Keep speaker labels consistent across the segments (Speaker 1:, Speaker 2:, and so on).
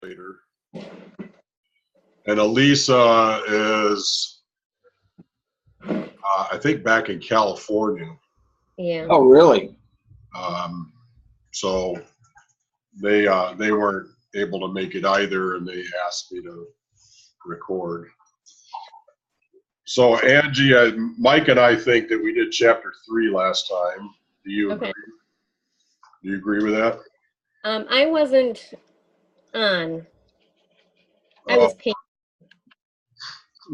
Speaker 1: later. And Elisa is, I think, back in California.
Speaker 2: Yeah.
Speaker 3: Oh, really?
Speaker 1: So they weren't able to make it either, and they asked me to record. So Angie, Mike and I think that we did chapter 3 last time. Do you agree? Do you agree with that?
Speaker 2: I wasn't on. I was paid.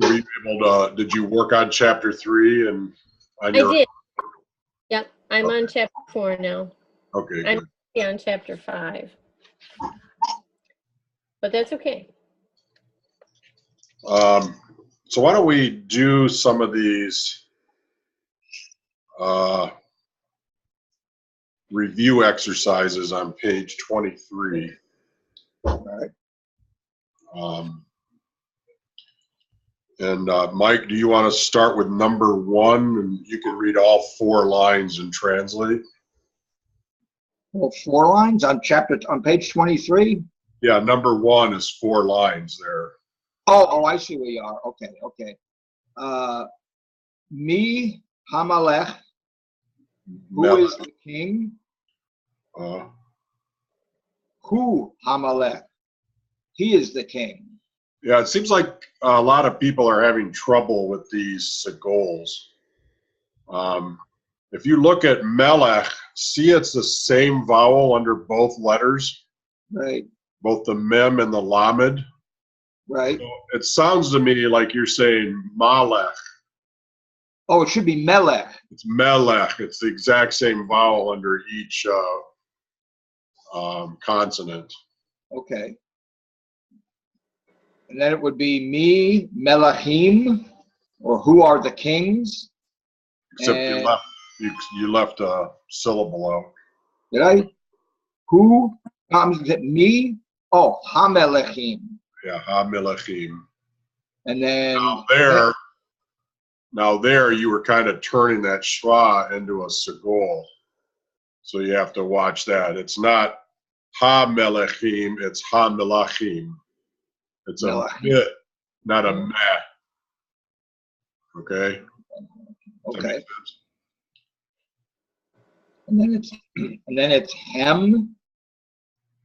Speaker 1: Were you able to? Did you work on chapter 3 and?
Speaker 2: I did. Yep, I'm on chapter 4 now.
Speaker 1: Okay,
Speaker 2: I'm
Speaker 1: good.
Speaker 2: on chapter 5, but that's okay.
Speaker 1: So why don't we do some of these review exercises on page 23.
Speaker 3: All right.
Speaker 1: And Mike, do you want to start with number 1, and you can read all 4 lines and translate?
Speaker 3: Well, 4 lines on page 23.
Speaker 1: Yeah, number 1 is 4 lines there.
Speaker 3: Oh, I see where you are. Okay. Mi Hamalech, who is the king? Who Hamalech? He is the king.
Speaker 1: Yeah, it seems like a lot of people are having trouble with these goals. If you look at Melech, see it's the same vowel under both letters,
Speaker 3: Right.
Speaker 1: both the mem and the lamed.
Speaker 3: Right.
Speaker 1: So it sounds to me like you're saying Malech.
Speaker 3: Oh, it should be Melech.
Speaker 1: It's Melech. It's the exact same vowel under each consonant.
Speaker 3: Okay. And then it would be Mi Melachim, or who are the kings?
Speaker 1: Except
Speaker 3: And
Speaker 1: you left a syllable out.
Speaker 3: did I? Who? Is it me? Oh, Hamelechim.
Speaker 1: Yeah, Ha-Melechim.
Speaker 3: And then
Speaker 1: now there you were kind of turning that schwa into a segol. So you have to watch that. It's not Ha-Melechim, it's Ha-Melachim. It's a mit, not a meh. Okay?
Speaker 3: Okay. And then it's Hem.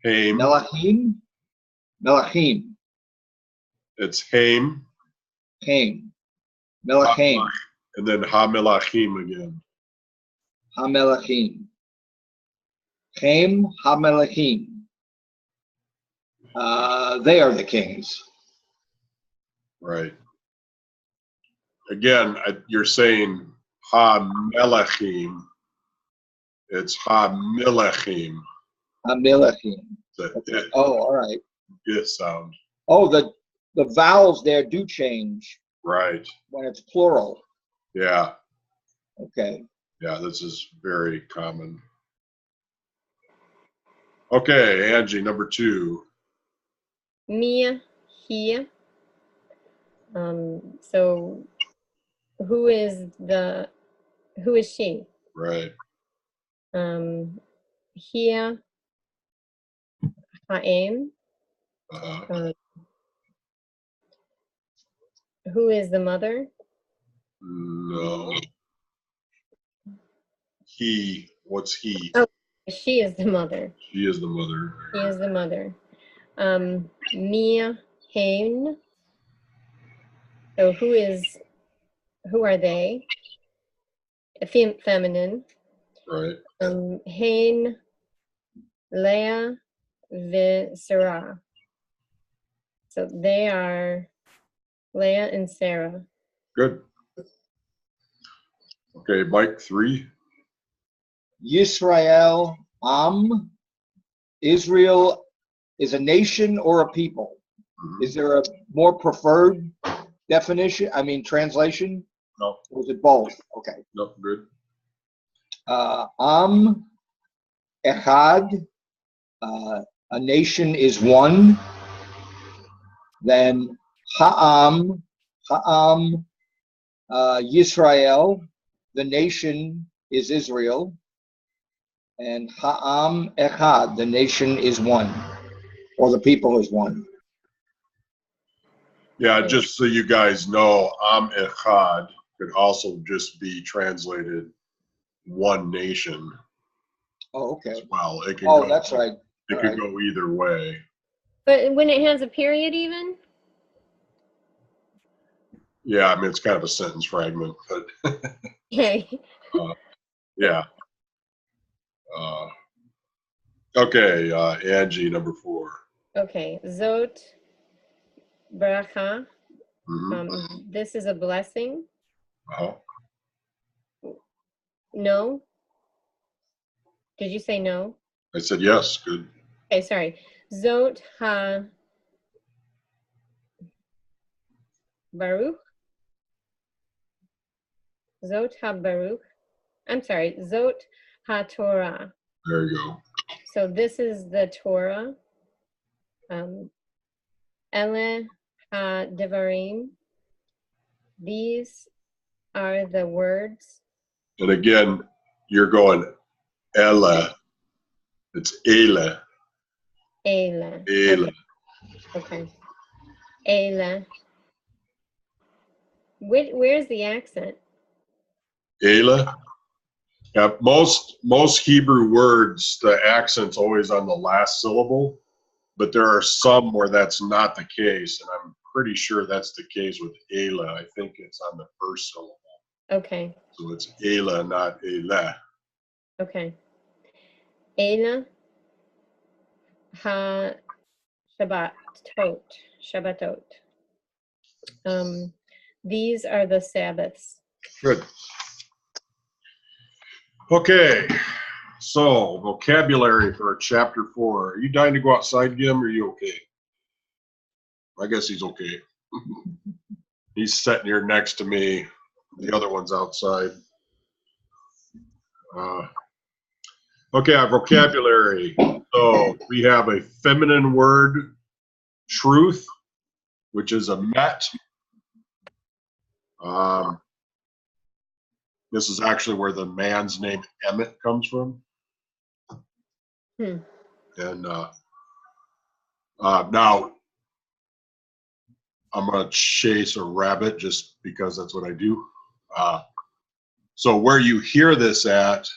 Speaker 1: Haim.
Speaker 3: Melachim.
Speaker 1: It's Haim.
Speaker 3: Haim. Melachim.
Speaker 1: And then Ha-Melachim again.
Speaker 3: Hamelachim. Haim Hamelachim. They are the kings.
Speaker 1: Right. Again, you're saying Ha-Melachim. It's Ha-Milachim.
Speaker 3: Hamelachim.
Speaker 1: Okay.
Speaker 3: Oh, all right.
Speaker 1: It sound.
Speaker 3: Oh, the vowels there do change
Speaker 1: Right.
Speaker 3: when it's plural.
Speaker 1: Yeah.
Speaker 3: Okay.
Speaker 1: Yeah, this is very common. Okay, Angie, number 2.
Speaker 2: Mia, he. So who is she?
Speaker 1: Right.
Speaker 2: Here, Haim. Who is the mother?
Speaker 1: No. He. What's he?
Speaker 2: Oh, she is the mother.
Speaker 1: She is the mother.
Speaker 2: She is the mother. Mia, Hain. So who are they? Feminine.
Speaker 1: Right.
Speaker 2: Hain, Leah, Sarah. So they are Leah and Sarah.
Speaker 1: Good. Okay, Mike, 3.
Speaker 3: Yisrael, Israel is a nation or a people.
Speaker 1: Mm-hmm.
Speaker 3: Is there a more preferred definition? I mean, translation?
Speaker 1: No.
Speaker 3: Or is it both? Okay.
Speaker 1: No, good.
Speaker 3: Echad, a nation is one. Then Ha'am, Yisrael, the nation is Israel. And Ha'am Echad, the nation is one. Or the people is one.
Speaker 1: Yeah, just so you guys know, Am Echad could also just be translated one nation
Speaker 3: Oh, okay.
Speaker 1: as well. It can
Speaker 3: Oh,
Speaker 1: go,
Speaker 3: that's right.
Speaker 1: it
Speaker 3: All
Speaker 1: could
Speaker 3: right.
Speaker 1: go either way.
Speaker 2: But when it has a period even?
Speaker 1: Yeah, I mean, it's kind of a sentence fragment, but
Speaker 2: Okay.
Speaker 1: yeah. Okay, Angie, number 4.
Speaker 2: Okay. Zot bracha.
Speaker 1: Mhm.
Speaker 2: This is a blessing.
Speaker 1: Uh-huh.
Speaker 2: No. Did you say no?
Speaker 1: I said yes. Good.
Speaker 2: Okay, sorry. Zot ha baruch. Zot ha baruch. I'm sorry. Zot ha Torah.
Speaker 1: There you go.
Speaker 2: So this is the Torah. Ele ha devarim. These are the words.
Speaker 1: And again, you're going Ella. It's Ele.
Speaker 2: Ele.
Speaker 1: Ele.
Speaker 2: Okay. Ele. Where's the accent?
Speaker 1: Ele. Yeah, most Hebrew words, the accent's always on the last syllable, but there are some where that's not the case, and I'm pretty sure that's the case with Ele. I think it's on the first syllable.
Speaker 2: Okay.
Speaker 1: So it's Ele, not Ele.
Speaker 2: Okay. Ele ha Shabbatot. Shabbatot. These are the Sabbaths.
Speaker 1: Good. Okay, so vocabulary for chapter 4. Are you dying to go outside, Gim, or are you okay? I guess he's okay. He's sitting here next to me. The other one's outside. Okay, our vocabulary. So we have a feminine word, truth, which is a met. This is actually where the man's name Emmett comes from.
Speaker 2: Hmm.
Speaker 1: And now I'm going to chase a rabbit just because that's what I do. So where you hear this at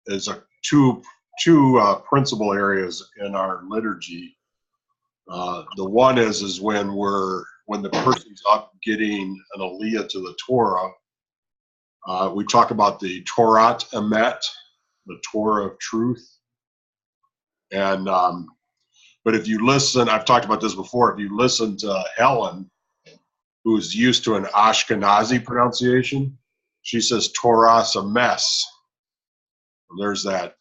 Speaker 1: is two principal areas in our liturgy. The one is when the person's up getting an aliyah to the Torah. We talk about the Torat Emet, the Torah of truth. And but if you listen, I've talked about this before. If you listen to Helen, who's used to an Ashkenazi pronunciation, she says Torah's a mess. There's that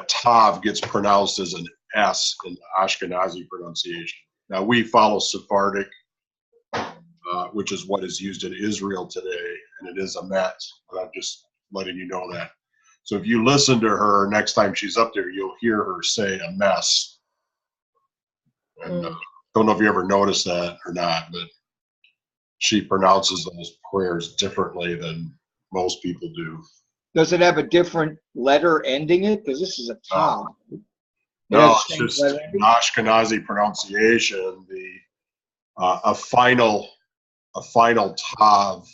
Speaker 1: tav gets pronounced as an S in the Ashkenazi pronunciation. Now we follow Sephardic, which is what is used in Israel today, and it is a met. But I'm just letting you know that. So if you listen to her next time she's up there, you'll hear her say a mess. And don't know if you ever noticed that or not, but she pronounces those prayers differently than most people do.
Speaker 3: Does it have a different letter ending it? Because this is a tav.
Speaker 1: No, it's just an Ashkenazi pronunciation. A final tav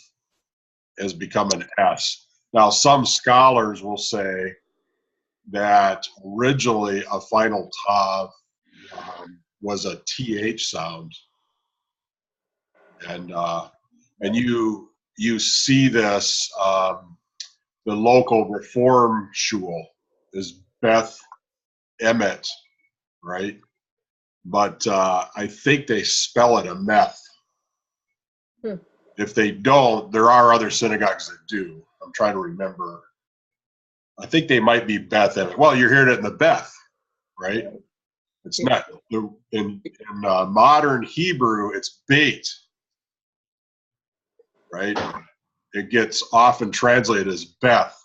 Speaker 1: has become an S. Now, some scholars will say that originally a final tav was a th sound, and you see this. The local Reform shul is Beth Emet, right? But I think they spell it a meth. If they don't, there are other synagogues that do. I'm trying to remember. I think they might be Beth Emet. Well, you're hearing it in the Beth, right? It's not. In modern Hebrew, it's Beit, right? It gets often translated as Beth,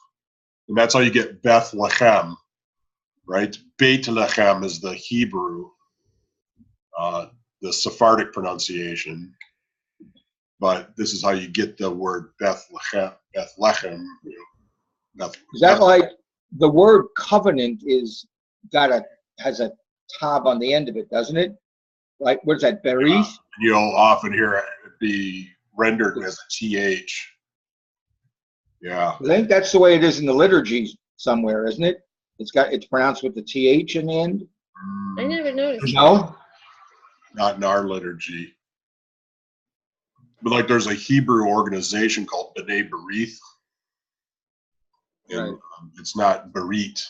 Speaker 1: and that's how you get Beth Lechem, right? Beit Lechem is the Hebrew, the Sephardic pronunciation, but this is how you get the word Beth Lechem.
Speaker 3: Is that like the word covenant has a tav on the end of it, doesn't it? Like, what is that, berith?
Speaker 1: You'll often hear it be rendered as a th. Yeah.
Speaker 3: I think that's the way it is in the liturgy somewhere, isn't it? It's pronounced with the th in the end.
Speaker 2: I never noticed.
Speaker 3: No?
Speaker 1: Not in our liturgy. But like there's a Hebrew organization called B'nai Berith. And
Speaker 3: Right.
Speaker 1: it's not Berit.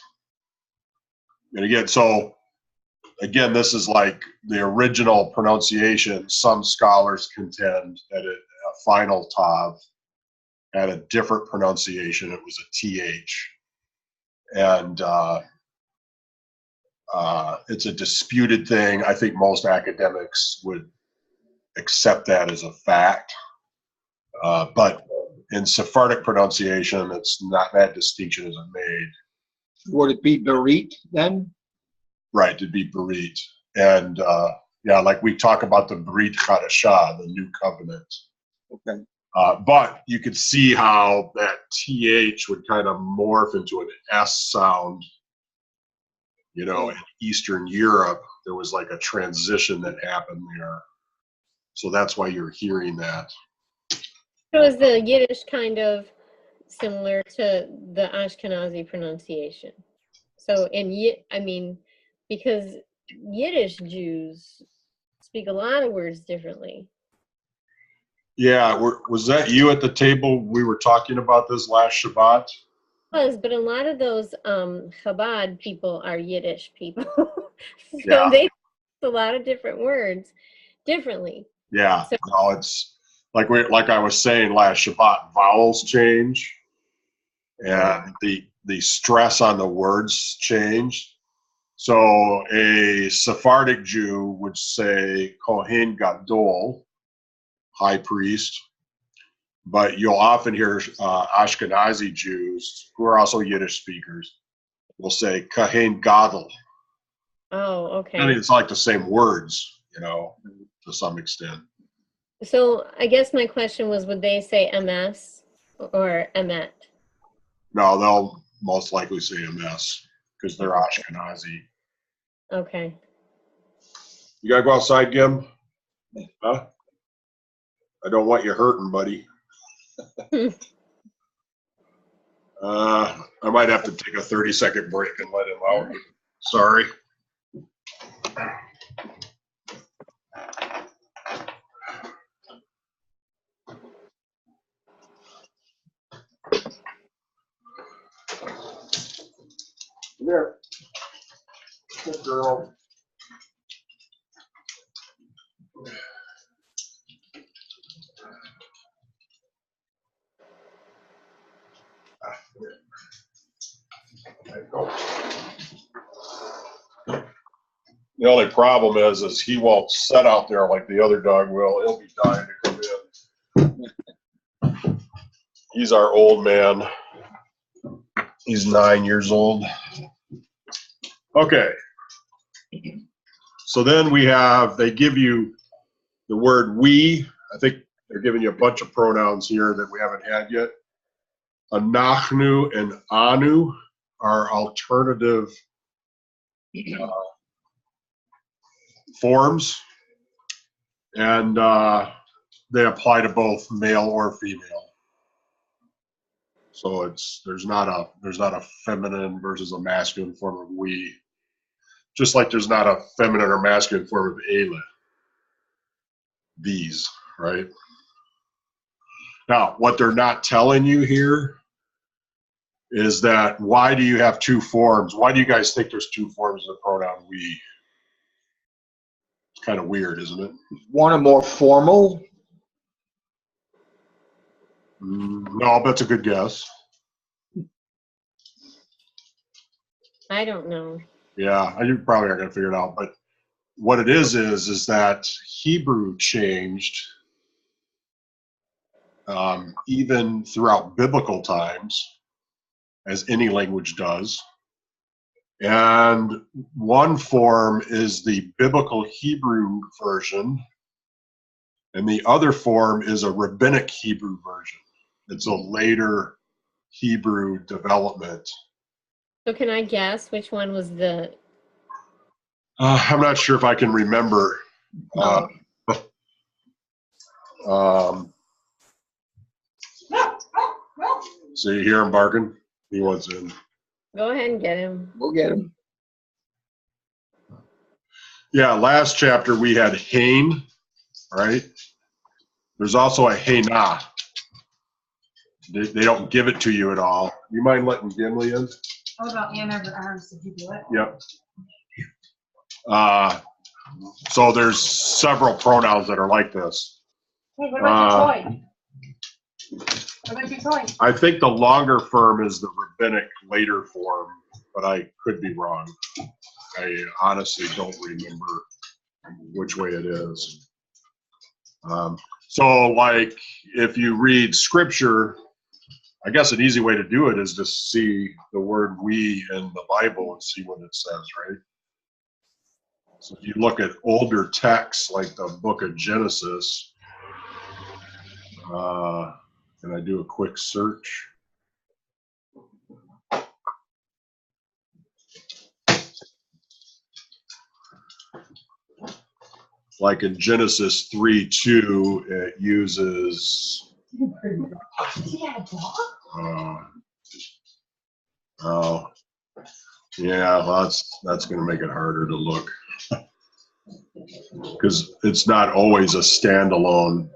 Speaker 1: And again, this is like the original pronunciation. Some scholars contend that a final tav had a different pronunciation. It was a th. And it's a disputed thing. I think most academics would accept that as a fact. But in Sephardic pronunciation, it's not, that distinction isn't made.
Speaker 3: Would it be berit then?
Speaker 1: Right, to be Berit. And yeah, like we talk about the Brit Chadashah, the new covenant.
Speaker 3: Okay.
Speaker 1: But you could see how that TH would kind of morph into an S sound. You know, in Eastern Europe, there was like a transition that happened there. So that's why you're hearing that.
Speaker 2: So is the Yiddish kind of similar to the Ashkenazi pronunciation? So because Yiddish Jews speak a lot of words differently.
Speaker 1: Yeah, was that you at the table? We were talking about this last Shabbat.
Speaker 2: But a lot of those Chabad people are Yiddish people. So
Speaker 1: Yeah.
Speaker 2: they use a lot of different words differently.
Speaker 1: Yeah,
Speaker 2: So-
Speaker 1: no, it's like I was saying last Shabbat, vowels change, and the stress on the words change. So a Sephardic Jew would say Kohen Gadol, high priest, but you'll often hear Ashkenazi Jews, who are also Yiddish speakers, will say Kohen Gadol.
Speaker 2: Oh, okay.
Speaker 1: I mean, it's like the same words, you know, to some extent.
Speaker 2: So I guess my question was, would they say MS or Emet?
Speaker 1: No, they'll most likely say MS because they're Ashkenazi.
Speaker 2: Okay.
Speaker 1: You gotta go outside, Gim? Huh? I don't want you hurting, buddy. I might have to take a 30-second break and let him out. Sorry. There. Good girl. There you go. The only problem is he won't sit out there like the other dog will. He'll be dying to come in. He's our old man. He's 9 years old. Okay. So then they give you the word we. I think they're giving you a bunch of pronouns here that we haven't had yet. Anachnu and anu are alternative forms, and they apply to both male or female. So there's not a feminine versus a masculine form of we, just like there's not a feminine or masculine form of ele. These, right? Now, what they're not telling you here is that why do you have two forms? Why do you guys think there's two forms of the pronoun we? It's kind of weird, isn't it?
Speaker 3: One a more formal?
Speaker 1: No, that's a good guess.
Speaker 2: I don't know.
Speaker 1: Yeah, you probably aren't going to figure it out. But what it is that Hebrew changed even throughout biblical times, as any language does. And one form is the biblical Hebrew version, and the other form is a rabbinic Hebrew version. It's a later Hebrew development.
Speaker 2: So can I guess which one was the
Speaker 1: I'm not sure if I can remember. So you hear him barking? He wants in.
Speaker 2: Go ahead and get him.
Speaker 3: We'll get him.
Speaker 1: Yeah, last chapter we had Hain, right? There's also a Hainah. They don't give it to you at all. You mind letting Gimli in?
Speaker 4: What about Ann Arbor Arms? Did you do it?
Speaker 1: Yep. So there's several pronouns that are like this.
Speaker 4: Hey, what about your toy? What about your toy?
Speaker 1: I think the longer form is the rabbinic later form, but I could be wrong. I honestly don't remember which way it is. So like if you read scripture, I guess an easy way to do it is to see the word we in the Bible and see what it says, right? So if you look at older texts like the book of Genesis, can I do a quick search? Like in Genesis 3:2, it uses. Oh, yeah, well, that's going to make it harder to look because it's not always a standalone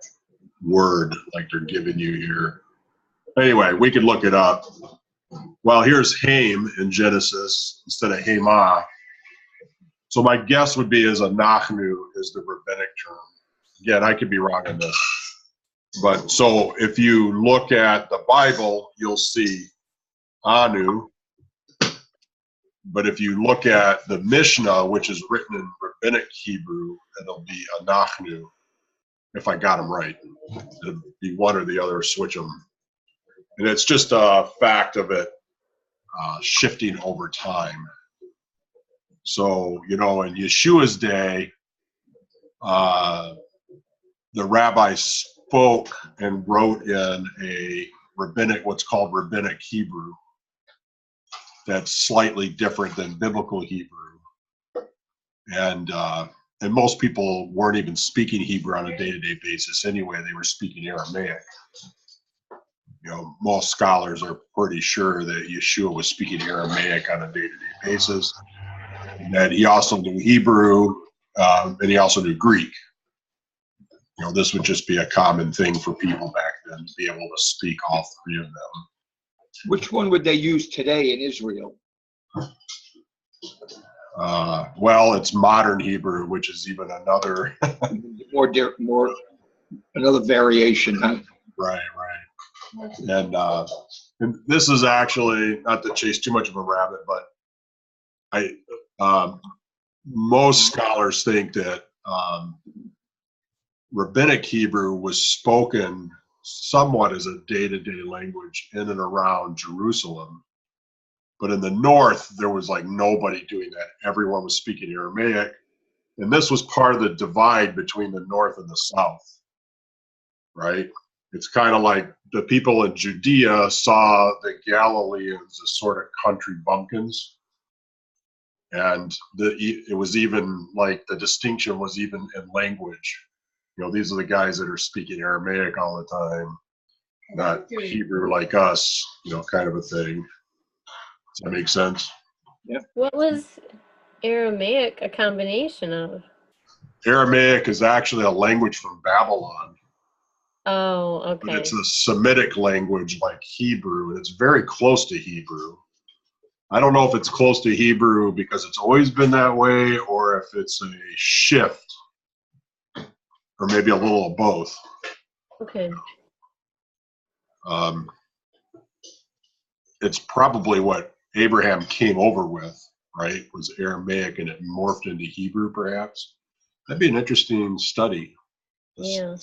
Speaker 1: word like they're giving you here. Anyway, we could look it up. Well, here's Haim in Genesis instead of Hema. So my guess would be as a Nachnu is the rabbinic term. Again, I could be wrong on this. But so if you look at the Bible, you'll see Anu. But if you look at the Mishnah, which is written in rabbinic Hebrew, it'll be a Nachnu. If I got them right, it'll be one or the other, switch them. And it's just a fact of it shifting over time. So, you know, in Yeshua's day, the rabbi spoke and wrote in a rabbinic, what's called rabbinic Hebrew, that's slightly different than biblical Hebrew. And most people weren't even speaking Hebrew on a day-to-day basis anyway. They were speaking Aramaic. You know, most scholars are pretty sure that Yeshua was speaking Aramaic on a day-to-day basis. And that he also knew Hebrew, and he also knew Greek. You know, this would just be a common thing for people back then to be able to speak all three of them.
Speaker 3: Which one would they use today in Israel?
Speaker 1: Well, it's modern Hebrew, which is even another
Speaker 3: more another variation, huh?
Speaker 1: Right. And this is actually not to chase too much of a rabbit, but most scholars think that rabbinic Hebrew was spoken somewhat as a day-to-day language in and around Jerusalem. But in the north, there was like nobody doing that. Everyone was speaking Aramaic. And this was part of the divide between the north and the south, right? It's kind of like the people in Judea saw the Galileans as sort of country bumpkins. And it was even like the distinction was even in language. You know, these are the guys that are speaking Aramaic all the time, not Hebrew like us, you know, kind of a thing. Does that make sense?
Speaker 3: Yeah.
Speaker 2: What was Aramaic a combination of?
Speaker 1: Aramaic is actually a language from Babylon.
Speaker 2: Oh, okay.
Speaker 1: But it's a Semitic language like Hebrew, and it's very close to Hebrew. I don't know if it's close to Hebrew because it's always been that way, or if it's a shift, or maybe a little of both.
Speaker 2: Okay.
Speaker 1: It's probably what Abraham came over with, right? Was Aramaic, and it morphed into Hebrew, perhaps. That'd be an interesting study.
Speaker 2: Yeah.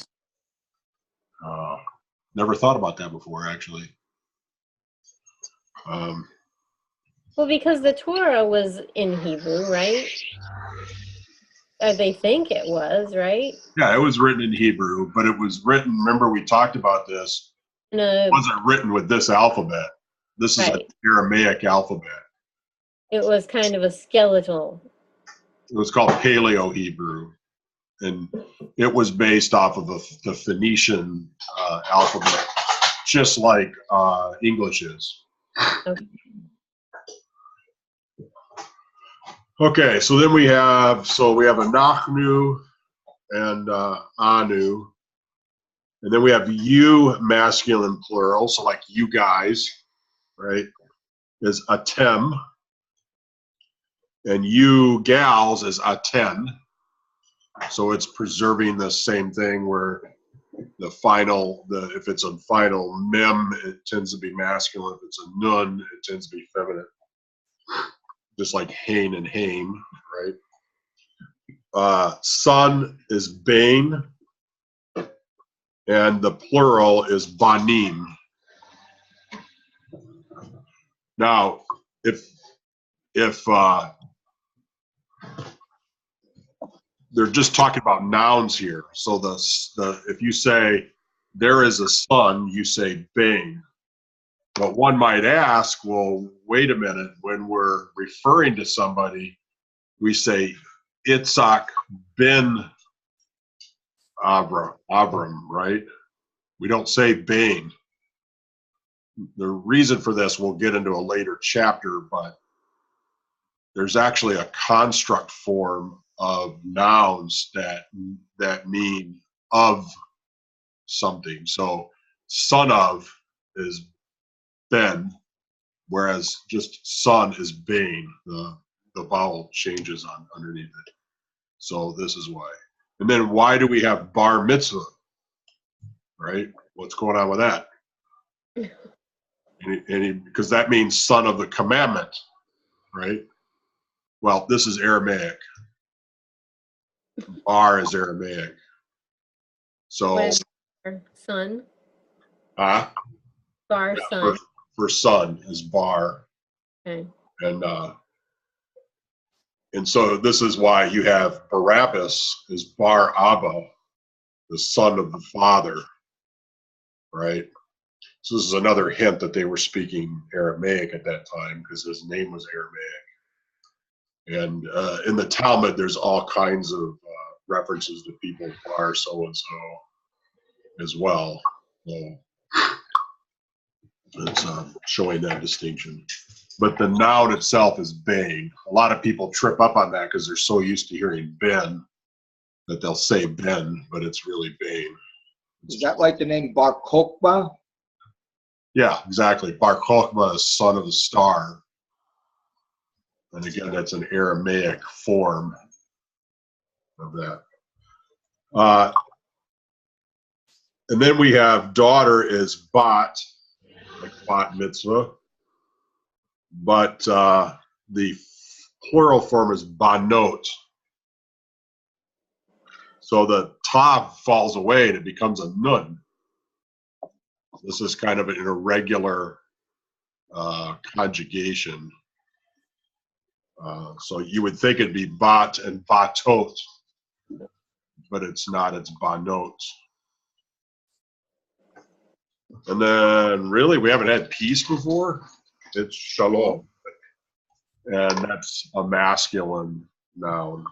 Speaker 1: Never thought about that before, actually.
Speaker 2: Well, because the Torah was in Hebrew, right? They think it was, right?
Speaker 1: Yeah, it was written in Hebrew, but it was written, remember we talked about this, it wasn't written with this alphabet. This is an Aramaic alphabet.
Speaker 2: It was kind of a skeletal
Speaker 1: It was called Paleo Hebrew, and it was based off of the Phoenician alphabet, just like English is.
Speaker 2: Okay.
Speaker 1: Okay, so then we have Anachnu and Anu, and then we have you masculine plural, so like you guys, right, is Atem, and you gals is Aten. So it's preserving the same thing where if it's a final mem, it tends to be masculine. If it's a nun, it tends to be feminine. Just like Hain and Haim, right? Son is Bain, and the plural is Banim. Now, if they're just talking about nouns here, so if you say there is a son, you say Bain. But one might ask, well, wait a minute, when we're referring to somebody, we say Itzhak ben Avram, right? We don't say Bain. The reason for this we'll get into a later chapter, but there's actually a construct form of nouns that mean of something. So son of is Ben, whereas just son is Bain. The vowel changes underneath it. So this is why. And then why do we have bar mitzvah? Right? What's going on with that? Because that means son of the commandment, right? Well, this is Aramaic. Bar is Aramaic. So
Speaker 2: son.
Speaker 1: Bar
Speaker 2: Son.
Speaker 1: For son is bar.
Speaker 2: Okay.
Speaker 1: And so this is why you have Barabbas is Bar Abba, the son of the father, right? So this is another hint that they were speaking Aramaic at that time because his name was Aramaic. And in the Talmud, there's all kinds of references to people Bar so-and-so as well. So it's showing that distinction. But the noun itself is Bain. A lot of people trip up on that because they're so used to hearing Ben that they'll say Ben, but it's really Bain.
Speaker 3: Is that like the name Bar Kokhba?
Speaker 1: Yeah, exactly. Bar Kokhba is son of the star. And again, that's an Aramaic form of that. And then we have daughter is Bat, like Bat mitzvah. But the plural form is Banot. So the Tav falls away and it becomes a Nun. This is kind of an irregular conjugation. So you would think it'd be Bat and Batot, but it's not, it's Banot. And then really, we haven't had peace before. It's Shalom. And that's a masculine noun.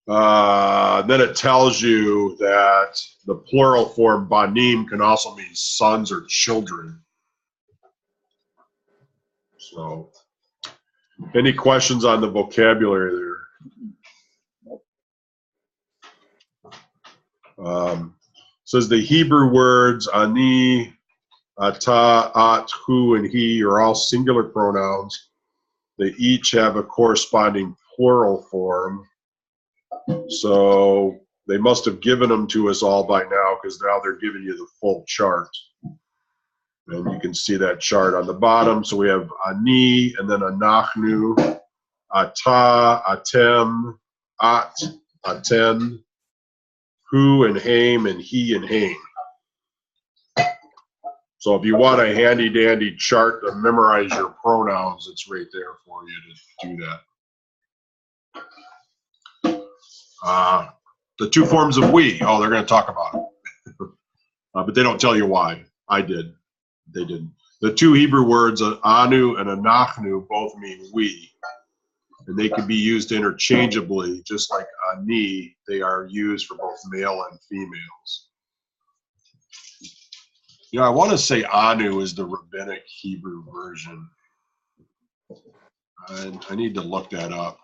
Speaker 1: Then it tells you that the plural form banim can also mean sons or children. So, any questions on the vocabulary there? Says the Hebrew words ani, ata, at, hu, and he are all singular pronouns. They each have a corresponding plural form. So they must have given them to us all by now because now they're giving you the full chart. And you can see that chart on the bottom. So we have ani, and then anachnu, ata, atem, at, aten, hu and haim, and he and haim. So if you want a handy dandy chart to memorize your pronouns, it's right there for you to do that. The two forms of we, they're going to talk about it. But they don't tell you why. I did. They didn't. The two Hebrew words, anu and anachnu, both mean we. And they can be used interchangeably, just like ani, they are used for both male and females. You know, I want to say anu is the rabbinic Hebrew version. I need to look that up.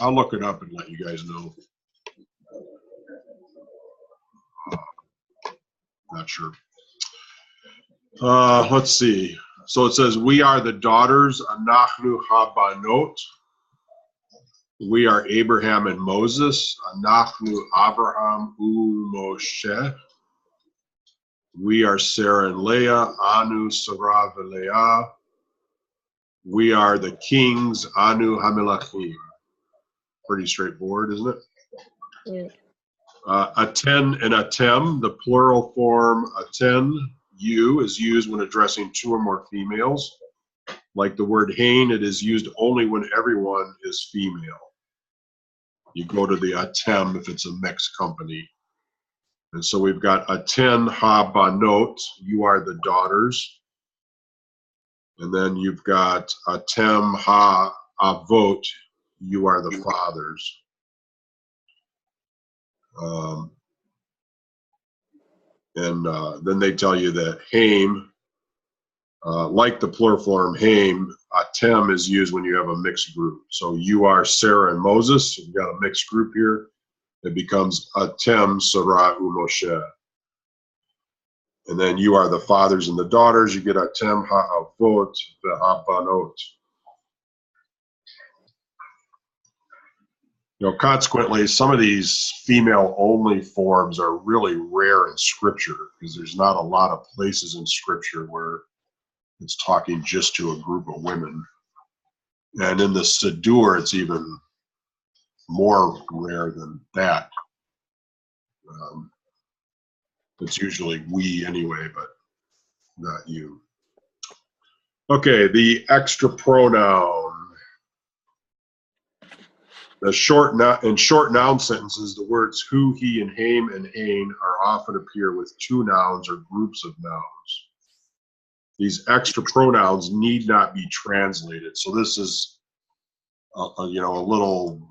Speaker 1: I'll look it up and let you guys know. Not sure. Let's see. So it says, we are the daughters, anachnu habanot. We are Abraham and Moses, anachnu Abraham u'Moshe. We are Sarah and Leah, anu Sarah v'Leah. We are the kings, anu hamelachim. Pretty straightforward, isn't it?
Speaker 2: Yeah.
Speaker 1: Aten and atem, the plural form aten, you, is used when addressing two or more females. Like the word hain, it is used only when everyone is female. You go to the atem if it's a mixed company. And so we've got aten ha banot, you are the daughters. And then you've got atem ha avot, you are the fathers. Then they tell you that haim, like the plural form haim, atem is used when you have a mixed group. So you are Sarah and Moses. You've got a mixed group here. It becomes atem Sarah u'Moshe. And then you are the fathers and the daughters. You get atem ha'avot ve'habanot. You know, consequently, some of these female-only forms are really rare in Scripture because there's not a lot of places in Scripture where it's talking just to a group of women. And in the Siddur, it's even more rare than that. It's usually we anyway, but not you. Okay, the extra pronoun. In short noun sentences, the words who, he, and haim and hain are often appear with two nouns or groups of nouns. These extra pronouns need not be translated. So this is, a little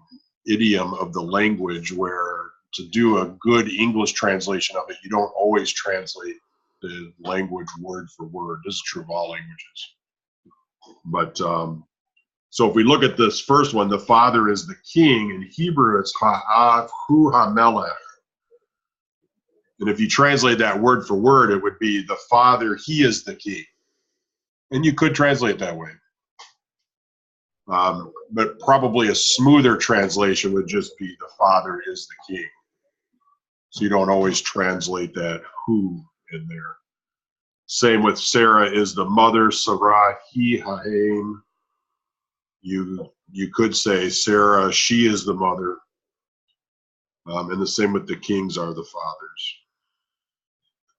Speaker 1: idiom of the language where to do a good English translation of it, you don't always translate the language word for word. This is true of all languages. But so if we look at this first one, the father is the king. In Hebrew, it's ha'av hu hamelech. And if you translate that word for word, it would be the father, he is the king. And you could translate that way. But probably a smoother translation would just be the father is the king. So you don't always translate that who in there. Same with Sarah is the mother, Sarah, he, haim. You could say Sarah, she is the mother. And the same with the kings are the fathers.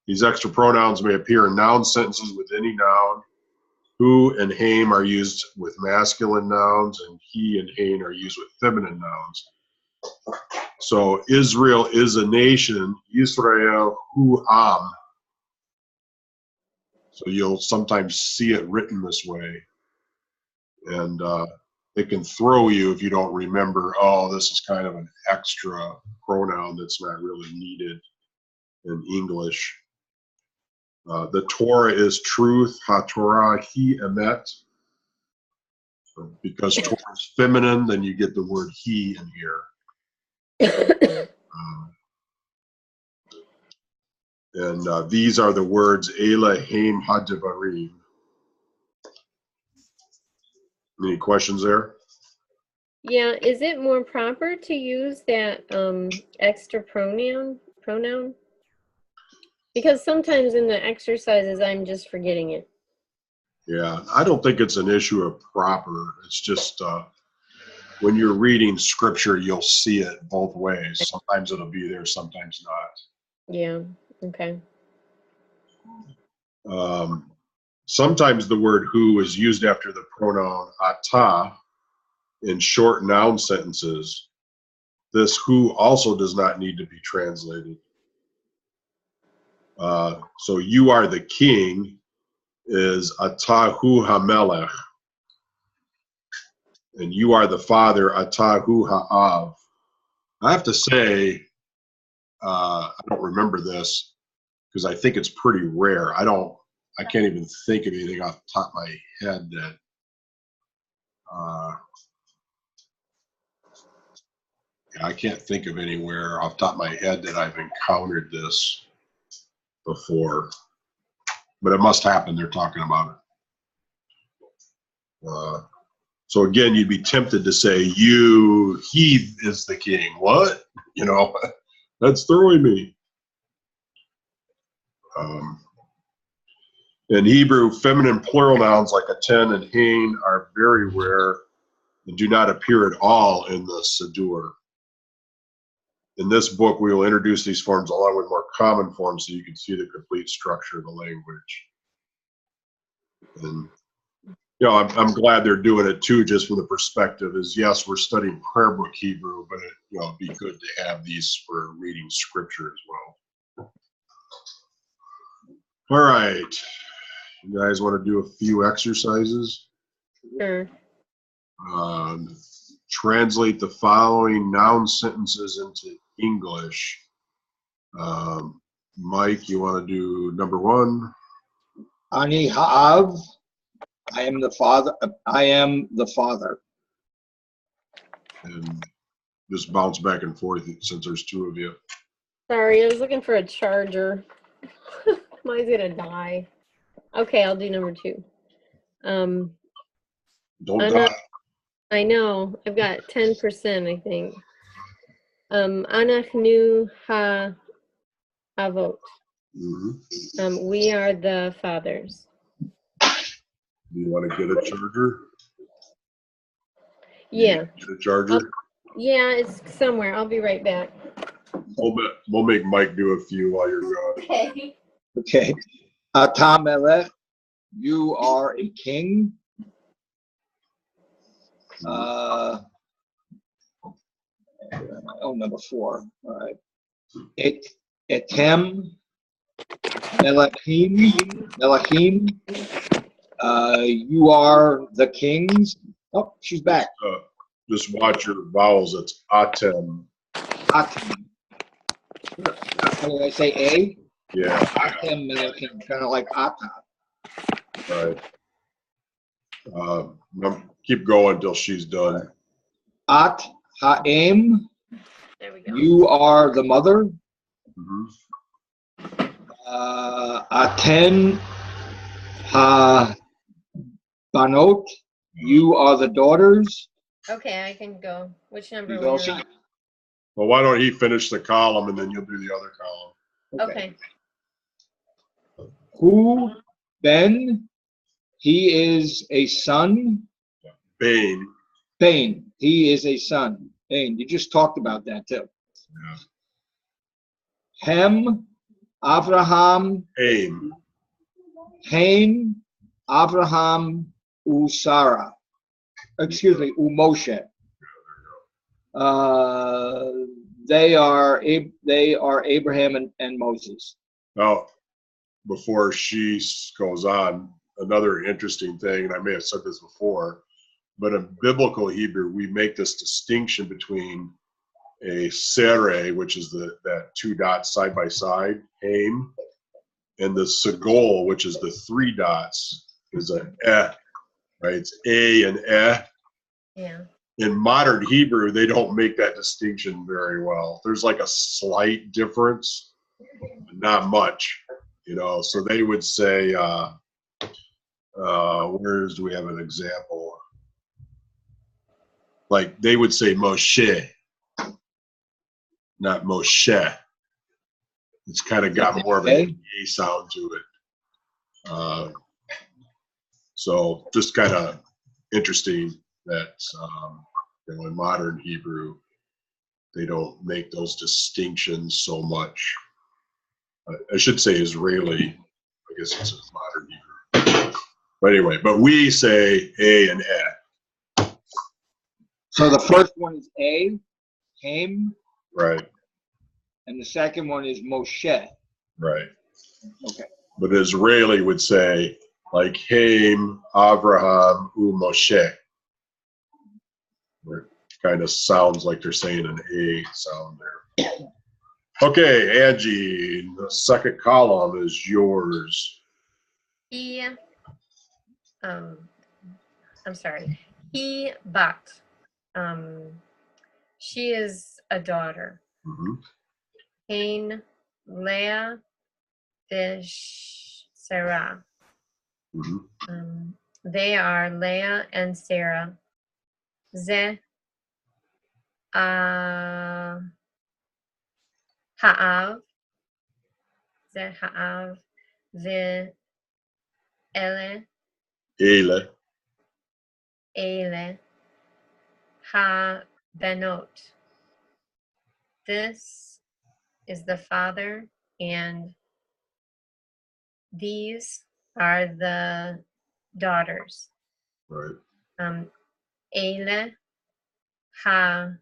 Speaker 1: These extra pronouns may appear in noun sentences with any noun. Who and haim are used with masculine nouns, and he and hain are used with feminine nouns. So Israel is a nation, Yisrael hu am. So you'll sometimes see it written this way. And it can throw you if you don't remember, oh, this is kind of an extra pronoun that's not really needed in English. The Torah is truth, ha-Torah, he emet. Because Torah is feminine, then you get the word he in here. And these are the words Elohim HaDevarim. Any questions there?
Speaker 2: Yeah, is it more proper to use that extra pronoun? Because sometimes in the exercises, I'm just forgetting it.
Speaker 1: Yeah, I don't think it's an issue of proper. It's just when you're reading scripture, you'll see it both ways. Sometimes it'll be there, sometimes not.
Speaker 2: Yeah, okay.
Speaker 1: Sometimes the word who is used after the pronoun ata in short noun sentences. This who also does not need to be translated. So you are the king. is Atahu HaMelech, and you are the father, Atahu Ha'av. I have to say, I don't remember this because I think it's pretty rare. I can't even think of anything off the top of my head that I can't think of anywhere off the top of my head that I've encountered this before, but it must happen. They're talking about it. So again, you'd be tempted to say, he is the king. What? That's throwing me. In Hebrew, feminine plural nouns like aten and hein are very rare and do not appear at all in the Siddur. In this book, we will introduce these forms along with more common forms so you can see the complete structure of the language. And I'm glad they're doing it too, just from the perspective is, yes, we're studying prayer book Hebrew, but it'd be good to have these for reading scripture as well. All right. You guys want to do a few exercises?
Speaker 2: Sure.
Speaker 1: Translate the following noun sentences into English. Mike, you want to do number 1?
Speaker 3: Ani ha'av. I am the father. I am the father.
Speaker 1: And just bounce back and forth since there's 2 of you.
Speaker 2: Sorry, I was looking for a charger. Mine's gonna die. Okay, I'll do number 2.
Speaker 1: Don't die.
Speaker 2: I know. I've got 10%, I think. Anachnu ha'avot.
Speaker 1: Mm-hmm.
Speaker 2: We are the fathers.
Speaker 1: Do you want to get a charger?
Speaker 2: Yeah.
Speaker 1: Get a charger?
Speaker 2: Yeah, it's somewhere. I'll be right back.
Speaker 1: We'll make Mike do a few while you're gone.
Speaker 2: Okay.
Speaker 3: Okay. Ata melech, you are a king. Number 4. All right. Etem melachim. You are the kings. Oh, she's back.
Speaker 1: Just watch your vowels. It's atem.
Speaker 3: Atem. How do I say A?
Speaker 1: Yeah.
Speaker 3: Atem melachim, kind of like Ata.
Speaker 1: Right. Keep going until she's done.
Speaker 3: At ha'em.
Speaker 2: There we go.
Speaker 3: You are the mother.
Speaker 1: Mm-hmm.
Speaker 3: Aten ha-banot. You are the daughters.
Speaker 2: Okay, I can go. Which number
Speaker 3: You
Speaker 2: are
Speaker 3: go,
Speaker 2: we
Speaker 3: see?
Speaker 2: on?
Speaker 1: Well, why don't he finish the column and then you'll do the other column?
Speaker 2: Okay.
Speaker 3: Who Ben? He is a son.
Speaker 1: Bane.
Speaker 3: Bane. He is a son. Bane. You just talked about that too.
Speaker 1: Yeah.
Speaker 3: Hem. Avraham.
Speaker 1: Aim.
Speaker 3: Hain. Avraham. Usara. Excuse me. Umoshe. They are Abraham and Moses.
Speaker 1: Now, before she goes on, another interesting thing, and I may have said this before, but in biblical Hebrew, we make this distinction between a sere, which is that 2 dots side by side, haim, and the sagol, which is the 3 dots, is an right? It's a and
Speaker 2: Yeah.
Speaker 1: In modern Hebrew, they don't make that distinction very well. There's like a slight difference, not much, So they would say, do we have an example? Like they would say Moshe, not Moshe. It's kind of got more of an A sound to it. So just kind of interesting that in modern Hebrew, they don't make those distinctions so much. I should say Israeli. I guess it's modern Hebrew. But anyway, we say A and E.
Speaker 3: So the first one is A, Haim.
Speaker 1: Right.
Speaker 3: And the second one is Moshe.
Speaker 1: Right.
Speaker 3: Okay.
Speaker 1: But Israeli would say like Haim, Avraham, Moshe. It kind of sounds like they're saying an A sound there. Okay, Angie, the second column is yours.
Speaker 2: He, I'm sorry. He bat. She is a daughter.
Speaker 1: Mhm.
Speaker 2: Cain, Leah, Sarah.
Speaker 1: Mhm.
Speaker 2: They are Leah and Sarah. Ze Ha'av. Ze Ha'av. Ze Ele.
Speaker 1: Ele.
Speaker 2: Ele. Ha Benot. This is the father, and these are the daughters.
Speaker 1: Right.
Speaker 2: Ele Ha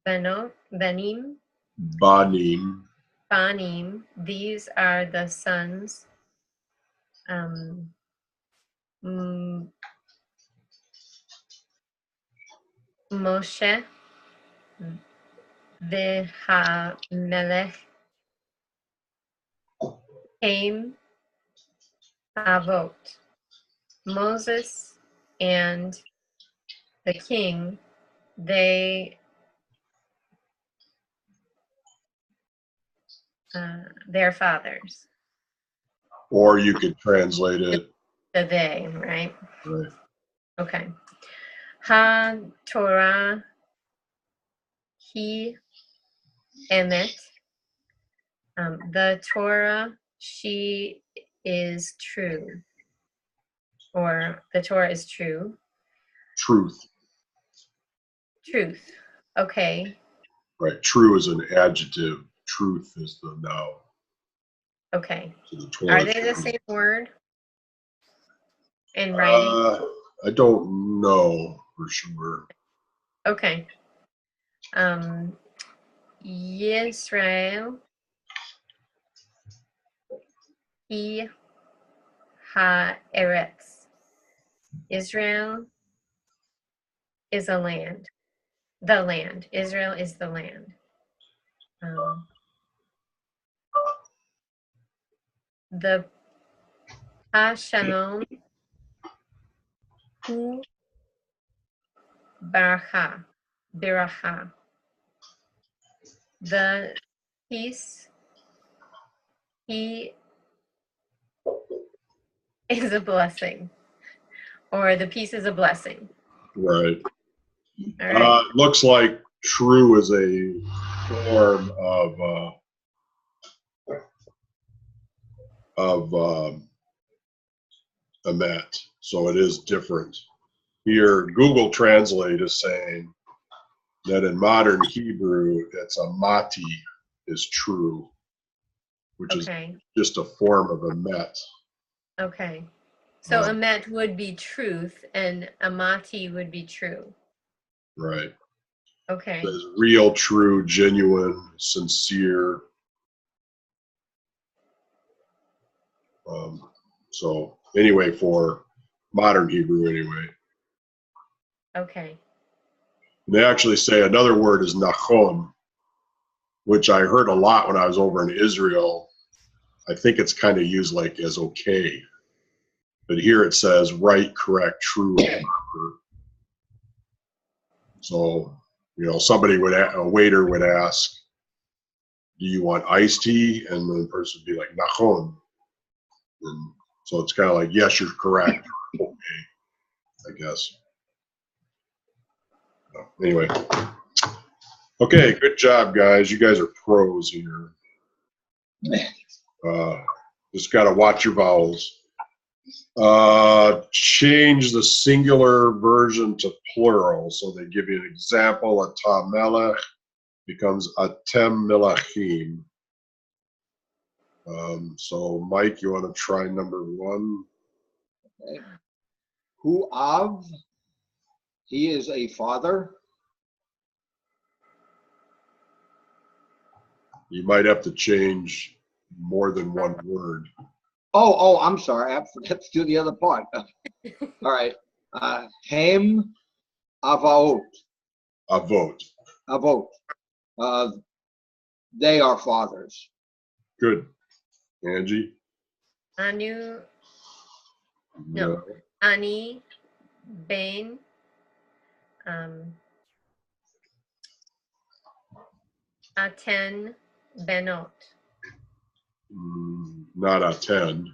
Speaker 2: Benot, Benim,
Speaker 1: Banim.
Speaker 2: Banim. These are the sons. Moshe V'Hamelech came Avot. Moses and the king, their fathers.
Speaker 1: Or you could translate it.
Speaker 2: The they, right?
Speaker 1: Right.
Speaker 2: Okay. Ha Torah He Emet. The Torah, she is true. Or the Torah is true.
Speaker 1: Truth.
Speaker 2: Truth. Okay.
Speaker 1: Right. True is an adjective. Truth is the noun.
Speaker 2: Okay.
Speaker 1: So the Torah
Speaker 2: Are they the
Speaker 1: true.
Speaker 2: same word in writing?
Speaker 1: I don't know for sure.
Speaker 2: Okay. Yisrael He Haaretz. Israel is a land. The land. Israel is the land. The Hashalom Hu Baracha. Biracha. The peace, he is a blessing. Or the peace is a blessing.
Speaker 1: Right.
Speaker 2: All right.
Speaker 1: Looks like true is a form of emet, so it is different. Here, Google Translate is saying that in modern Hebrew, it's a mati is true, which
Speaker 2: Okay.
Speaker 1: is just a form of emet.
Speaker 2: Okay. So emet would be truth and amati would be true.
Speaker 1: Right.
Speaker 2: Okay.
Speaker 1: It says real, true, genuine, sincere. So anyway, for modern Hebrew anyway.
Speaker 2: Okay.
Speaker 1: And they actually say another word is nachon, which I heard a lot when I was over in Israel. I think it's kind of used like as okay. But here it says right, correct, true, proper. So, somebody a waiter would ask, do you want iced tea? And the person would be like, nachon. And so it's kind of like, yes, you're correct. Okay, I guess. Anyway. Okay, good job, guys. You guys are pros here. Just got to watch your vowels. Change the singular version to plural. So they give you an example. Ata melech becomes atem melachim. So Mike, you want to try number 1?
Speaker 3: Okay. Hu Av, he is a father.
Speaker 1: You might have to change more than one word.
Speaker 3: Oh, I'm sorry. I forgot to do the other part. All right. Hem Avaot.
Speaker 1: Avot.
Speaker 3: Avot. Uh, they are fathers.
Speaker 1: Good. Angie?
Speaker 2: Anu, no. Ani, Ben, Aten, Benot.
Speaker 1: Not a 10.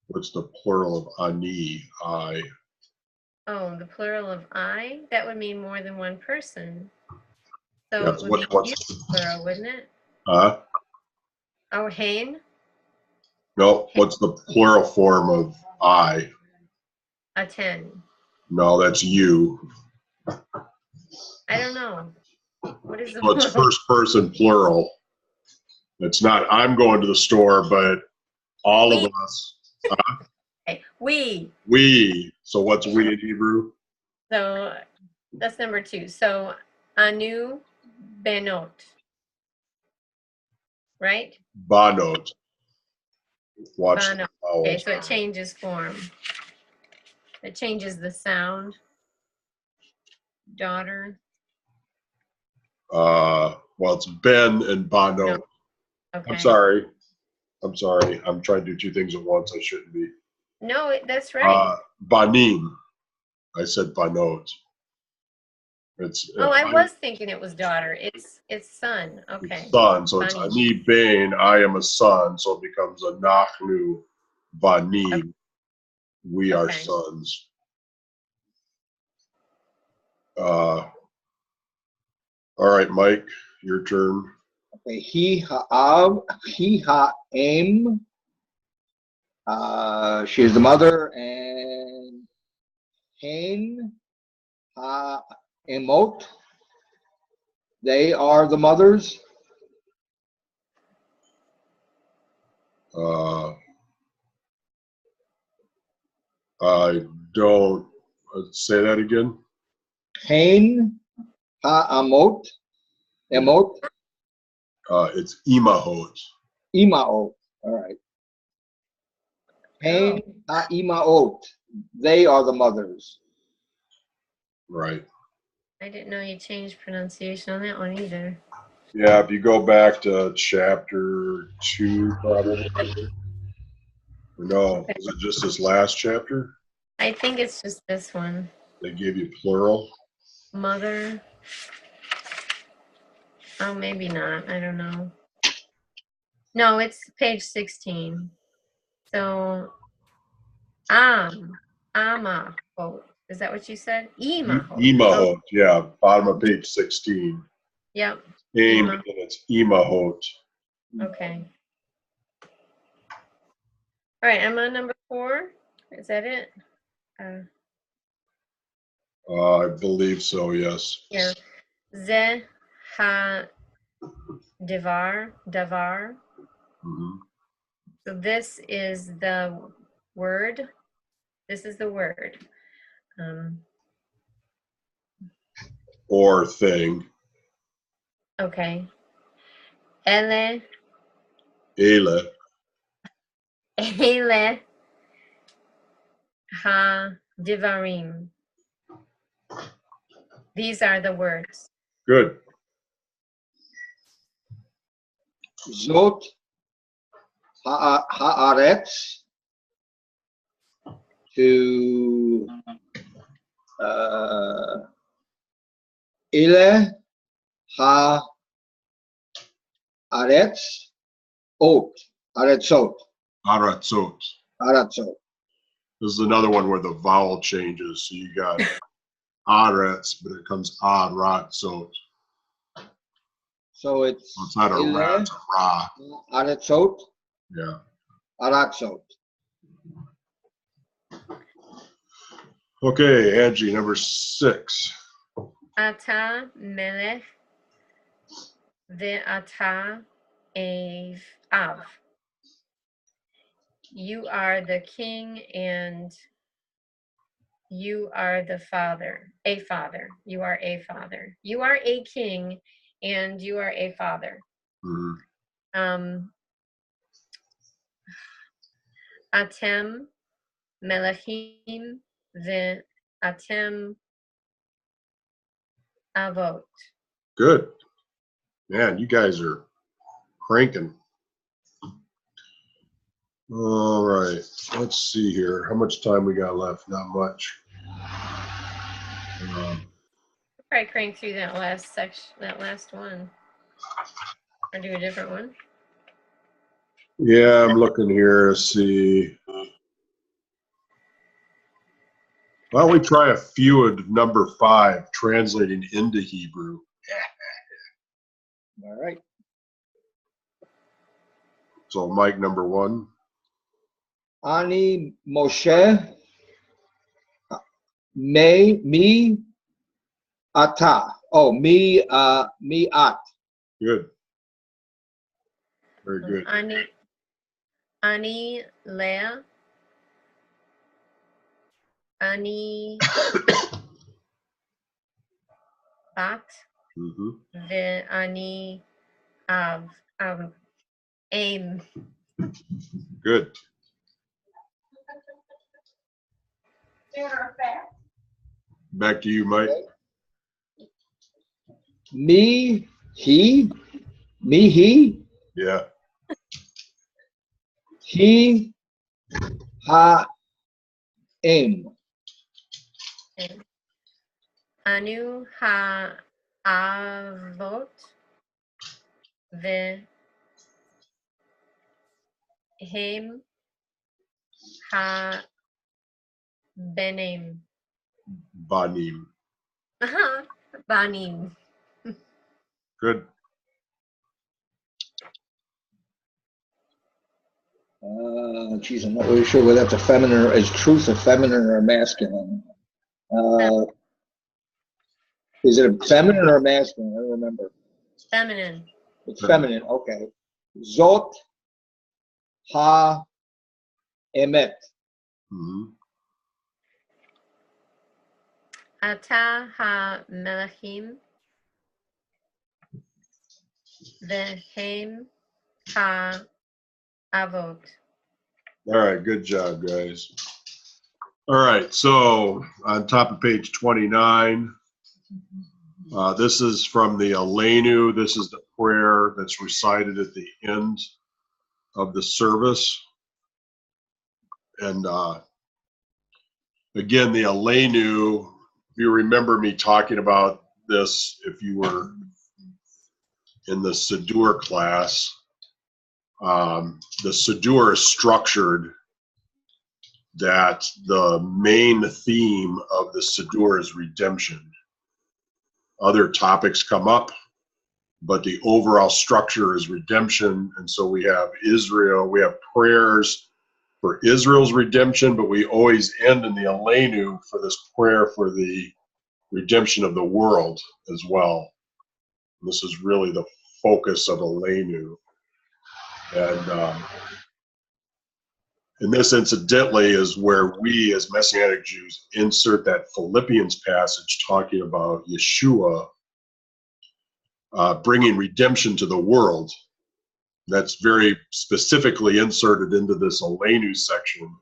Speaker 1: What's the plural of ani? I.
Speaker 2: Oh, the plural of I? That would mean more than one person. So
Speaker 1: Yeah,
Speaker 2: it would be
Speaker 1: what's
Speaker 2: you plural, wouldn't it?
Speaker 1: huh?
Speaker 2: Oh, Hain,
Speaker 1: No, what's the plural form of I?
Speaker 2: Aten.
Speaker 1: No, that's you.
Speaker 2: I don't know. What is the
Speaker 1: Well, it's
Speaker 2: plural?
Speaker 1: first person plural. It's not I'm going to the store, but all of
Speaker 2: We.
Speaker 1: us.
Speaker 2: Okay, we.
Speaker 1: We. So what's we in Hebrew?
Speaker 2: So that's number 2. So Anu, Benot. Right?
Speaker 1: Banot. Watch the
Speaker 2: Benot.
Speaker 1: vowels.
Speaker 2: Okay, so it changes form. It changes the sound. Daughter.
Speaker 1: Well, it's Ben and Banot.
Speaker 2: No. Okay.
Speaker 1: I'm sorry. I'm trying to do two things at once. I shouldn't be.
Speaker 2: No, that's right.
Speaker 1: Banim. I said Banot. It's
Speaker 2: Oh, I was thinking it was daughter. It's son. Okay.
Speaker 1: It's son. So it's
Speaker 2: Banim.
Speaker 1: Ani Bain. I am a son. So it becomes a Nachnu Banim.
Speaker 2: Okay.
Speaker 1: We are
Speaker 2: Okay.
Speaker 1: sons. All right, Mike, your turn.
Speaker 3: Okay. He ha'av, he ha'em. She is the mother, and Hain ha'emot. They are the mothers.
Speaker 1: I don't say that again.
Speaker 3: Hain ha'amot. Emot.
Speaker 1: It's Imahot.
Speaker 3: Imaot. All right. Hain ha'imaot. They are the mothers.
Speaker 1: Right.
Speaker 2: I didn't know you changed pronunciation on that one either.
Speaker 1: Yeah, if you go back to chapter 2, probably. No, was it just this last chapter?
Speaker 2: I think it's just this one.
Speaker 1: They gave you plural.
Speaker 2: Mother. Oh, maybe not. I don't know. No, it's page 16. So, Ama. Oh, is that what you said? Ima.
Speaker 1: Imahot, yeah, bottom of page 16.
Speaker 2: Yep.
Speaker 1: Aim,
Speaker 2: Ima.
Speaker 1: and it's Imahot.
Speaker 2: Okay. All right, I'm on number 4. Is that it?
Speaker 1: I believe so, yes.
Speaker 2: Yeah. Ze ha davar.
Speaker 1: Mhm.
Speaker 2: So this is the word. This is the word.
Speaker 1: Or thing.
Speaker 2: Okay. Ele ha divarim. These are the words.
Speaker 1: Good.
Speaker 3: Zot haaretz. To ile ha aretz ot aretzot
Speaker 1: Aratzot.
Speaker 3: aratzot.
Speaker 1: This is another one where the vowel changes. So you got Aretz, but it comes Aratzot.
Speaker 3: So it's
Speaker 1: So it's not a ra, it's a ra.
Speaker 3: aretzot
Speaker 1: Yeah.
Speaker 3: aratzot.
Speaker 1: Okay, Angie, number 6.
Speaker 2: Ata melech ve'ata av. You are the king and you are the father. A father. You are a father. You are a king and you are a father.
Speaker 1: Mhm.
Speaker 2: Atem melechim ve'atem avot.
Speaker 1: Good. Man, you guys are cranking. All right. Let's see here. How much time we got left? Not much.
Speaker 2: Probably crank through that last section, that last one, or do a different one.
Speaker 1: Yeah, I'm looking here to see. Why don't we try a few of number 5, translating into Hebrew?
Speaker 3: All right.
Speaker 1: So, Mike, number 1.
Speaker 3: Ani Moshe me ata. Oh, me at.
Speaker 1: Good. Very good.
Speaker 2: Ani Leah. Ani Bat.
Speaker 1: Mm-hmm.
Speaker 2: Ve'ani Av. Aim.
Speaker 1: Good. Back to you, Mike.
Speaker 3: Me he.
Speaker 1: Yeah.
Speaker 3: He ha aim.
Speaker 2: Anu ha avot ve hem ha benim.
Speaker 1: Banim.
Speaker 2: Banim.
Speaker 1: Good.
Speaker 3: Geez, I'm not really sure whether that's a feminine or is truth a feminine or masculine. Is it a feminine or masculine? I don't remember.
Speaker 2: Feminine.
Speaker 3: It's feminine. Okay. Zot ha emet.
Speaker 1: Mm-hmm.
Speaker 2: Ata ha melachim vehem ha avot.
Speaker 1: All right. Good job, guys. All right. So, on top of page 29, this is from the Aleinu. This is the prayer that's recited at the end of the service. And again, the Aleinu, if you remember me talking about this, if you were in the Siddur class, the Siddur is structured that the main theme of the Siddur is redemption. Other topics come up, but the overall structure is redemption. And so we have Israel, we have prayers for Israel's redemption, but we always end in the Aleinu for this prayer for the redemption of the world as well. And this is really the focus of Aleinu. And this, incidentally, is where we as Messianic Jews insert that Philippians passage talking about Yeshua bringing redemption to the world. That's very specifically inserted into this Aleinu section,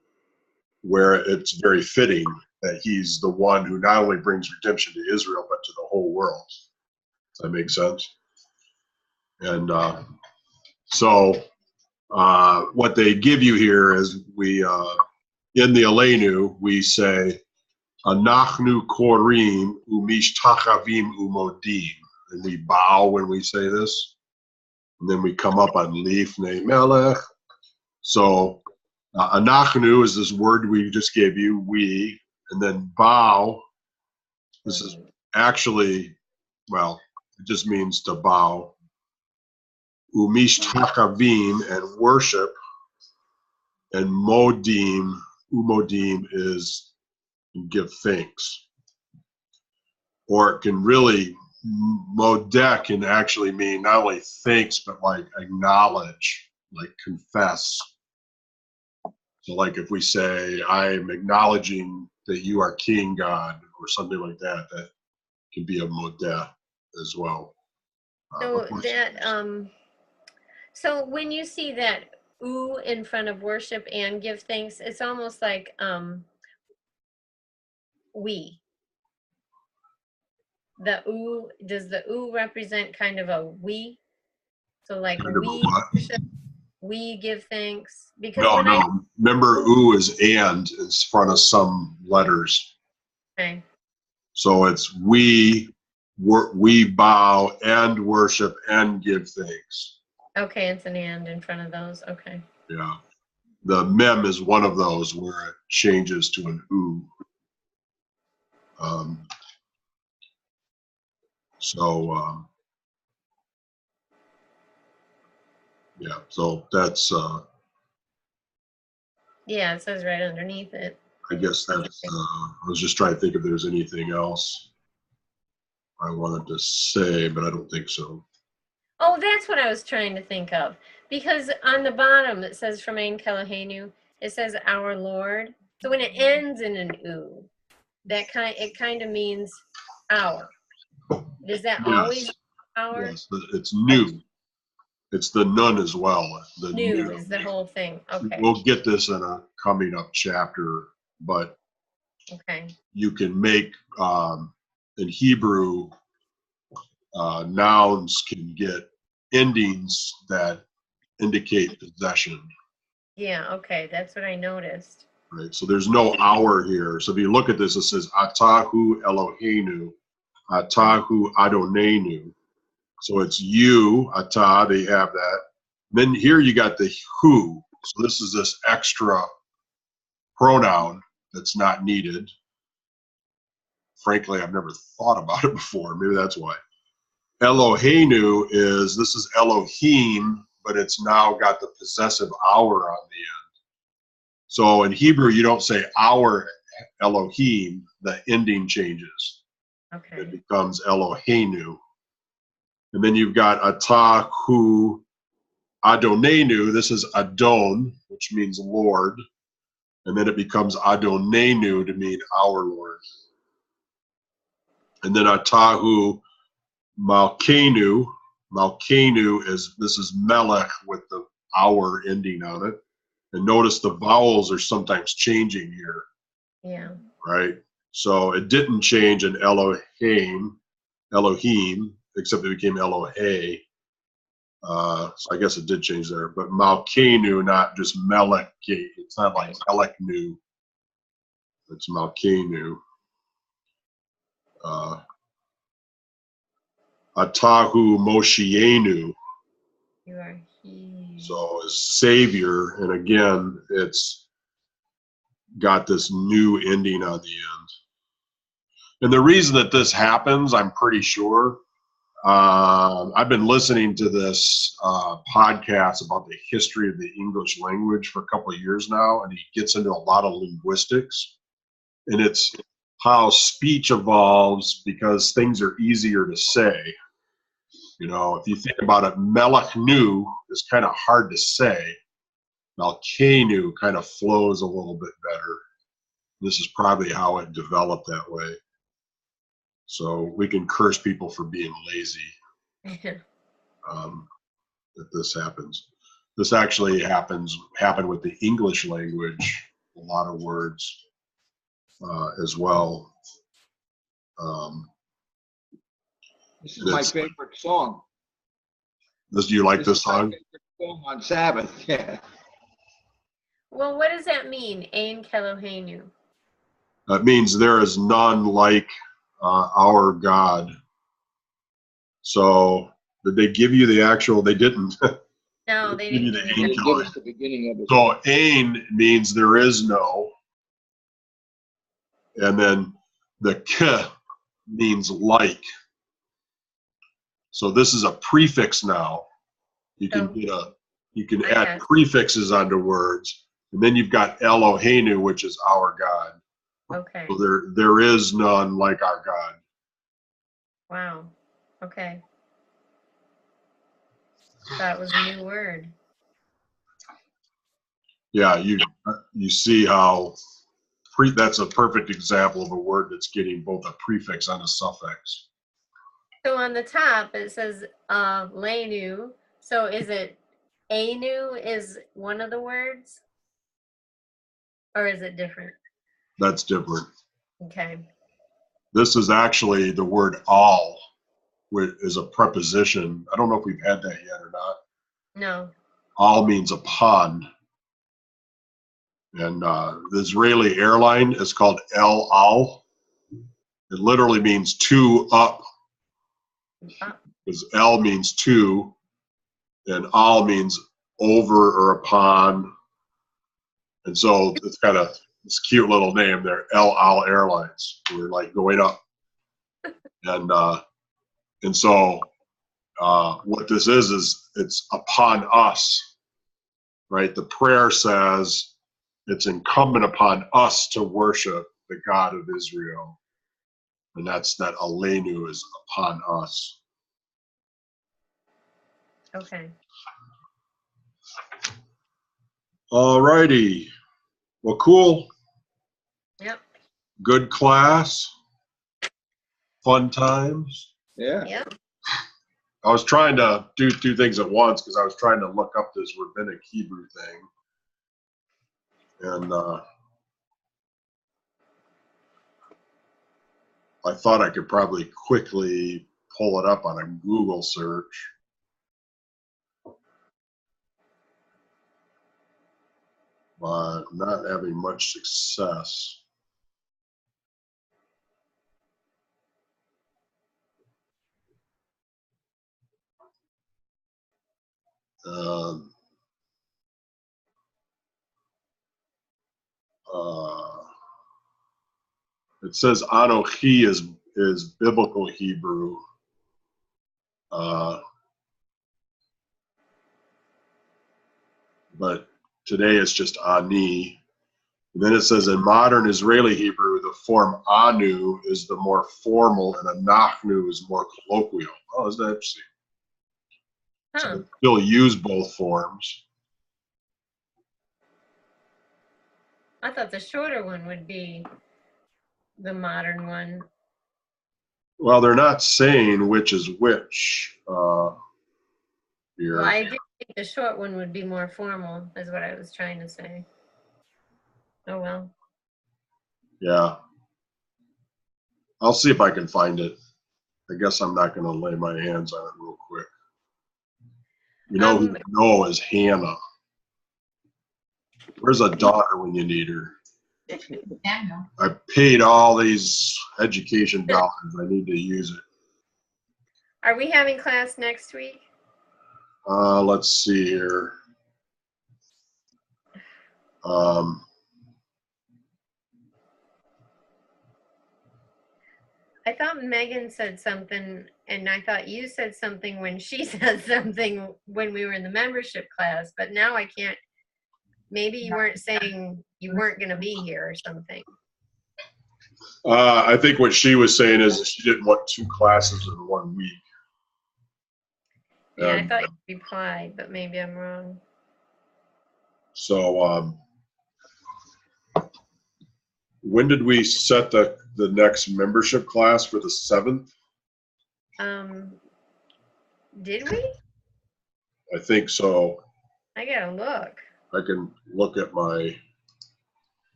Speaker 1: where it's very fitting that he's the one who not only brings redemption to Israel, but to the whole world. Does that make sense? And so what they give you here is we, in the Aleinu, we say, Anachnu korim umishtachavim umodim. And we bow when we say this. And then we come up on Lifnei Melech. So Anachnu is this word we just gave you, we, and then bow. This is actually, well, it just means to bow. Umishtachavim, and worship. And modim, umodim is give thanks. Or it can really, modeh can actually mean not only thanks, but like acknowledge, like confess. So like if we say, I'm acknowledging that you are King God, or something like that, that can be a modeh as well.
Speaker 2: So that, so when you see that oo in front of worship and give thanks, it's almost like we. The oo, does the oo represent kind of a we? So like
Speaker 1: Kind of a
Speaker 2: we
Speaker 1: what?
Speaker 2: worship, we give thanks. Because
Speaker 1: No,
Speaker 2: when I
Speaker 1: no. Remember, "oo" is "and" in front of some letters.
Speaker 2: okay,
Speaker 1: So it's we bow and worship and give thanks.
Speaker 2: okay, it's an and in front of those. Okay.
Speaker 1: Yeah. The mem is one of those where it changes to an "oo." Um, so, yeah, so that's,
Speaker 2: Yeah, it says right underneath it.
Speaker 1: I guess that's, I was just trying to think if there's anything else I wanted to say, but I don't think so.
Speaker 2: Oh, that's what I was trying to think of. Because on the bottom it says from Ein Kelohenu, it says our Lord. So when it ends in an oo, it kind of means our. Does that always
Speaker 1: Yes,
Speaker 2: our?
Speaker 1: yes, it's new. It's the nun as well, the
Speaker 2: New
Speaker 1: new.
Speaker 2: is the whole thing. Okay.
Speaker 1: We'll get this in a coming up chapter, but
Speaker 2: Okay.
Speaker 1: you can make, in Hebrew, nouns can get endings that indicate possession,
Speaker 2: Yeah, okay. That's what I noticed.
Speaker 1: right? So there's no our here. So if you look at this, it says Atahu Eloheinu, Atahu Adonenu. So it's you, Ata, they have that. Then here you got the who. So this is this extra pronoun that's not needed. Frankly, I've never thought about it before. Maybe that's why. Eloheinu this is Elohim, but it's now got the possessive our on the end. So in Hebrew, you don't say our Elohim, the ending changes. It
Speaker 2: Okay.
Speaker 1: becomes Eloheinu. And then you've got Atahu Adonenu. This is Adon, which means Lord. And then it becomes Adonenu to mean our Lord. And then Atahu Malkenu. Malkenu this is Melech with the our ending on it. And notice the vowels are sometimes changing here,
Speaker 2: Yeah.
Speaker 1: right? So it didn't change in Elohim, except it became Elohe. So I guess it did change there. But Malkenu, not just Melech. It's not like Melechnu. It's Malkenu. Atahu Moshienu.
Speaker 2: You are he.
Speaker 1: So as Savior, and again, it's got this new ending on the end. And the reason that this happens, I'm pretty sure, I've been listening to this podcast about the history of the English language for a couple of years now, and he gets into a lot of linguistics. And it's how speech evolves because things are easier to say. You know, if you think about it, Melechnu is kind of hard to say. Malkenu kind of flows a little bit better. This is probably how it developed that way. So we can curse people for being lazy if this happens. This actually happened with the English language, a lot of words as well.
Speaker 3: This is my favorite song.
Speaker 1: Do you like this
Speaker 3: is my
Speaker 1: song?
Speaker 3: favorite song on Sabbath. Yeah.
Speaker 2: Well, what does that mean? Ein Kelohenu.
Speaker 1: That means there is none like our God. So did they give you the actual? They didn't.
Speaker 2: No, they
Speaker 1: Give you
Speaker 2: didn't
Speaker 1: the
Speaker 2: give me
Speaker 3: They
Speaker 2: that.
Speaker 3: give us the beginning of it.
Speaker 1: So Ain means there is no, and then the K means like. So this is a prefix now. You can
Speaker 2: I
Speaker 1: add
Speaker 2: got
Speaker 1: prefixes onto words, and then you've got Eloheinu, which is our God.
Speaker 2: Okay.
Speaker 1: So there is none like our God.
Speaker 2: Wow. Okay. That was a new word.
Speaker 1: Yeah, you see how that's a perfect example of a word that's getting both a prefix and a suffix.
Speaker 2: So on the top it says Lenu. So is it Anu is one of the words? Or is it different?
Speaker 1: That's different.
Speaker 2: Okay.
Speaker 1: This is actually the word all, which is a preposition. I don't know if we've had that yet or not.
Speaker 2: No.
Speaker 1: All means upon. And the Israeli airline is called El Al. It literally means two up, because El means two, and Al means over or upon. And so it's kind of this cute little name there, El Al Airlines. We're like going up. And so what this is it's upon us, right? The prayer says it's incumbent upon us to worship the God of Israel. And that's that Aleinu is upon us.
Speaker 2: Okay.
Speaker 1: All righty. Well, cool.
Speaker 2: Yep.
Speaker 1: Good class. Fun times.
Speaker 3: Yeah.
Speaker 2: Yep.
Speaker 1: I was trying to do two things at once because I was trying to look up this rabbinic Hebrew thing. And I thought I could probably quickly pull it up on a Google search. But not having much success. Um, it says Anochi is biblical Hebrew. But today it's just Ani. And then it says in modern Israeli Hebrew, the form Anu is the more formal and Anachnu is more colloquial. Oh, isn't that interesting?
Speaker 2: Huh.
Speaker 1: So they still use both forms.
Speaker 2: I thought the shorter one would be the modern one.
Speaker 1: Well, they're not saying which is which here.
Speaker 2: Well, I did think the short one would be more formal, is what I was trying to say. Oh, well.
Speaker 1: Yeah. I'll see if I can find it. I guess I'm not going to lay my hands on it real quick. You know who you know is Hannah. Where's a daughter when you need her?
Speaker 4: Samuel.
Speaker 1: I paid all these education dollars. I need to use it.
Speaker 2: Are we having class next week?
Speaker 1: Let's see here.
Speaker 2: I thought Megan said something, and I thought you said something when she said something when we were in the membership class, but now I can't. Maybe you weren't saying you weren't going to be here or something.
Speaker 1: I think what she was saying is that she didn't want two classes in 1 week.
Speaker 2: Yeah, I thought you replied, but maybe I'm wrong.
Speaker 1: So when did we set the next membership class for the 7th?
Speaker 2: Did we?
Speaker 1: I think so.
Speaker 2: I gotta look.
Speaker 1: I can look at my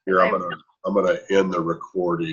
Speaker 1: here. I'm gonna end the recording.